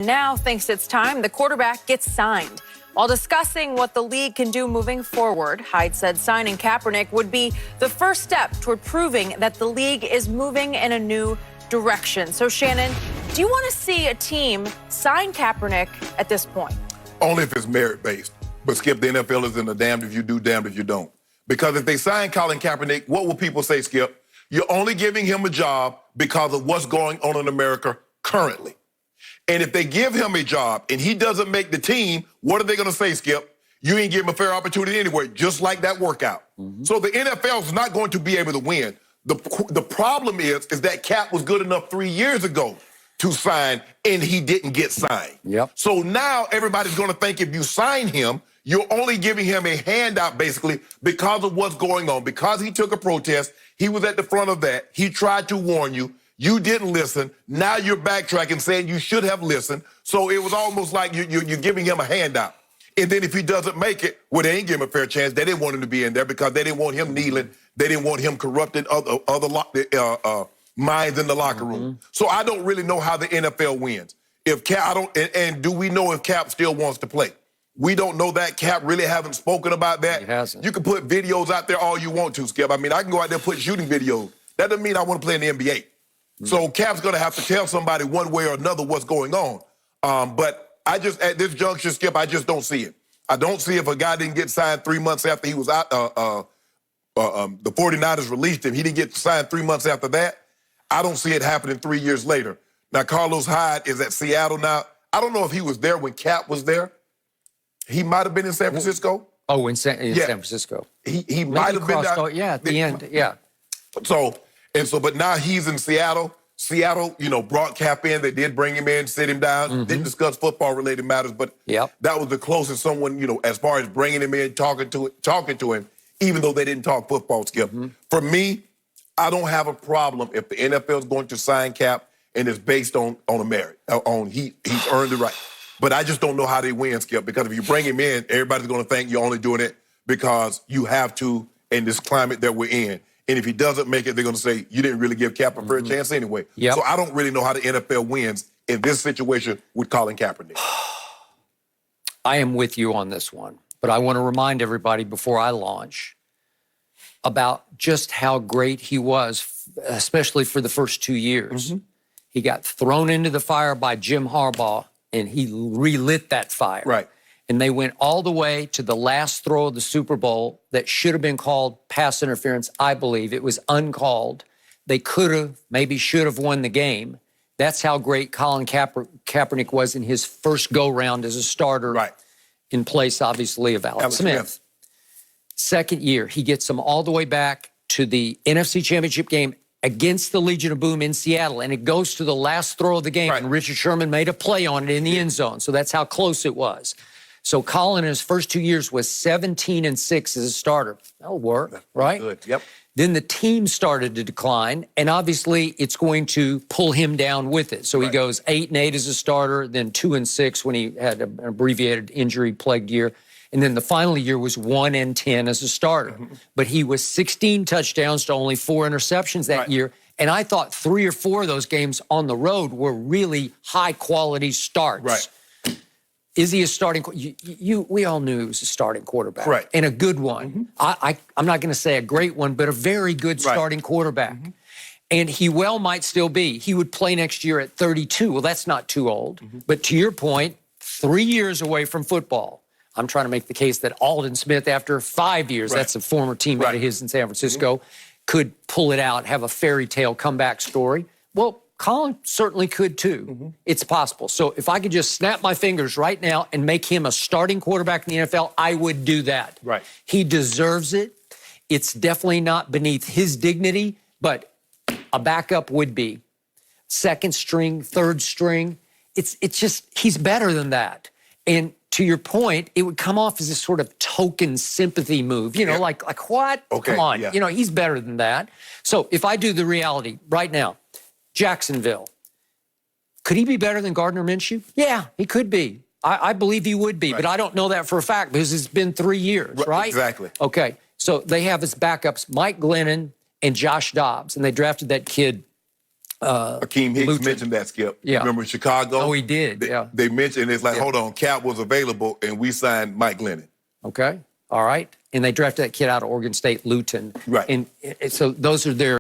Now thinks it's time the quarterback gets signed. While discussing what the league can do moving forward, Hyde said signing Kaepernick would be the first step toward proving that the league is moving in a new direction. So, Shannon, do you want to see a team sign Kaepernick at this point? Only if it's merit-based. But, Skip, the NFL is in the damned if you do, damned if you don't. Because if they sign Colin Kaepernick, what will people say, Skip? You're only giving him a job because of what's going on in America currently. And if they give him a job and he doesn't make the team, what are they going to say, Skip? You ain't give him a fair opportunity anyway, just like that workout. So the NFL is not going to be able to win. The problem is that Cap was good enough 3 years ago to sign, and he didn't get signed. So now everybody's going to think if you sign him, you're only giving him a handout, basically, because of what's going on. Because he took a protest, he was at the front of that. He tried to warn you. You didn't listen. Now you're backtracking, saying you should have listened. So it was almost like you're giving him a handout. And then if he doesn't make it, well, they ain't give him a fair chance. They didn't want him to be in there because they didn't want him kneeling. They didn't want him corrupting other minds in the locker room. So I don't really know how the NFL wins. If Cap, and do we know if Cap still wants to play? We don't know that. Cap really haven't spoken about that. He hasn't. You can put videos out there all you want to, Skip. I mean, I can go out there and put shooting videos. That doesn't mean I want to play in the NBA. So Cap's going to have to tell somebody one way or another what's going on. But I just, at this juncture, Skip, I just don't see it. I don't see if a guy didn't get signed 3 months after he was out, the 49ers released him. He didn't get signed 3 months after that. I don't see it happening 3 years later. Now, Carlos Hyde is at Seattle now. I don't know if he was there when Cap was there. He might have been in San Francisco. Oh, in San Francisco. He might have been down. Yeah, at the end, yeah. But now he's in Seattle. Seattle, brought Cap in. They did bring him in, sit him down. Didn't discuss football-related matters, but that was the closest someone, as far as bringing him in, talking to him, even though they didn't talk football, Skip. For me, I don't have a problem if the NFL is going to sign Cap and it's based on a merit, he's earned the right. But I just don't know how they win, Skip, because if you bring him in, everybody's going to think you're only doing it because you have to in this climate that we're in. And if he doesn't make it, they're going to say, you didn't really give Cap a fair chance anyway. So I don't really know how the NFL wins in this situation with Colin Kaepernick. I am with you on this one. But I want to remind everybody before I launch about just how great he was, especially for the first 2 years. He got thrown into the fire by Jim Harbaugh, and he relit that fire. And they went all the way to the last throw of the Super Bowl that should have been called pass interference, I believe. It was uncalled. They could have, maybe should have won the game. That's how great Colin Kaepernick was in his first go-round as a starter in place, obviously, of Alex Smith. Second year, he gets them all the way back to the NFC Championship game against the Legion of Boom in Seattle, and it goes to the last throw of the game, and Richard Sherman made a play on it in the end zone. So that's how close it was. So Colin, in his first 2 years, was 17-6 as a starter. That'll work, right? Good. Then the team started to decline, and obviously it's going to pull him down with it. So he goes 8-8 as a starter, then 2-6 when he had an abbreviated injury-plagued year. And then the final year was 1-10 as a starter. But he was 16 touchdowns to only 4 interceptions that year. And I thought 3 or 4 of those games on the road were really high-quality starts. Is he a starting? We all knew he was a starting quarterback, and a good one. I'm not going to say a great one, but a very good starting quarterback. And he well might still be. He would play next year at 32. Well, that's not too old. But to your point, 3 years away from football. I'm trying to make the case that Aldon Smith, after 5 years, that's a former teammate of his in San Francisco, could pull it out, have a fairy tale comeback story. Well, Colin certainly could too. It's possible. So if I could just snap my fingers right now and make him a starting quarterback in the NFL, I would do that. He deserves it. It's definitely not beneath his dignity, but a backup would be. Second string, third string. It's just, he's better than that. And to your point, it would come off as a sort of token sympathy move. Like what? Come on. He's better than that. So if I do the reality right now, Jacksonville. Could he be better than Gardner Minshew? Yeah, he could be. I believe he would be, but I don't know that for a fact because it's been 3 years, right? Exactly. Okay, so they have as backups Mike Glennon and Josh Dobbs, and they drafted that kid Akeem Hicks Luton. mentioned that, Skip. Yeah. Remember in Chicago? Oh, he did, yeah. They mentioned, it's like, Yeah. hold on, Cap was available, and we signed Mike Glennon. Okay. All right. And they drafted that kid out of Oregon State, Luton. Right. And so those are their